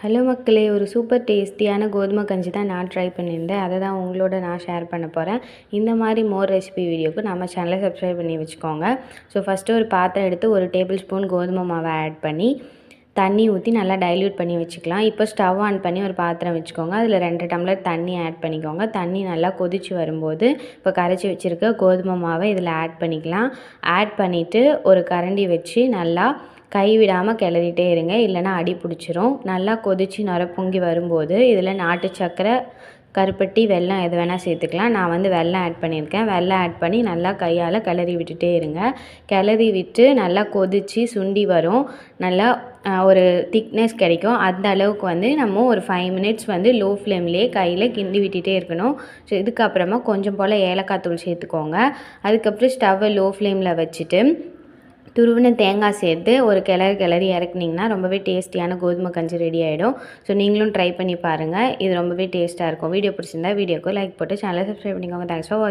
Hello மக்களே, ஒரு super டேஸ்டியான கோதுமை கஞ்சி தான் நான் ட்ரை பண்ணியிருந்தேன். அதை தான் உங்களோட நான் ஷேர் பண்ண போகிறேன். இந்த மாதிரி மோர் ரெசிபி வீடியோக்கு நம்ம சேனலை சப்ஸ்கிரைப் பண்ணி வச்சுக்கோங்க. ஸோ ஃபஸ்ட்டு ஒரு பாத்திரம் எடுத்து 1 டேபிள் ஸ்பூன் கோதுமை மாவை ஆட் பண்ணி தண்ணி ஊற்றி நல்லா டைல்யூட் பண்ணி வச்சுக்கலாம். இப்போ ஸ்டவ் ஆன் பண்ணி ஒரு பாத்திரம் வச்சுக்கோங்க. அதில் 2 டம்ளர் தண்ணி ஆட் பண்ணிக்கோங்க. தண்ணி நல்லா கொதித்து வரும்போது இப்போ கரைச்சி வச்சுருக்க கோதுமை மாவை இதில் ஆட் பண்ணிக்கலாம். ஆட் பண்ணிவிட்டு ஒரு கரண்டி வச்சு நல்லா கைவிடாமல் கிளறிட்டே இருங்க, இல்லைனா அடி பிடிச்சிரும். நல்லா கொதித்து நுர பொங்கி வரும்போது இதில் நாட்டு சர்க்கரை, கருப்பட்டி, வெல்லம் எது வேணால் சேர்த்துக்கலாம். நான் வந்து வெல்லம் ஆட் பண்ணியிருக்கேன். வெல்லம் ஆட் பண்ணி நல்லா கையால் கிளறி விட்டுட்டே இருங்க. கிளறி விட்டு நல்லா கொதித்து சுண்டி வரும். நல்லா ஒரு திக்னஸ் கிடைக்கும். அந்த அளவுக்கு வந்து நம்ம ஒரு 5 மினிட்ஸ் வந்து லோ ஃப்ளேம்லேயே கையில் கிண்டி விட்டுட்டே இருக்கணும். ஸோ இதுக்கப்புறமா கொஞ்சம் போல் ஏலக்காய் தூள் சேர்த்துக்கோங்க. அதுக்கப்புறம் ஸ்டவ்வை லோ ஃப்ளேமில் வச்சுட்டு துருவின தேங்காய் சேர்த்து ஒரு கிளறி இறக்குனிங்கன்னா ரொம்பவே டேஸ்டியான கோதுமை கஞ்சி ரெடி ஆகிடும். ஸோ நீங்களும் ட்ரை பண்ணி பாருங்கள். இது ரொம்பவே டேஸ்ட்டாக இருக்கும். வீடியோ பிடிச்சிருந்தா வீடியோக்கு லைக் போட்டு சேனலை சப்ஸ்கிரைப் பண்ணிக்கோங்க. தேங்க்ஸ் ஃபார் வாட்சிங்.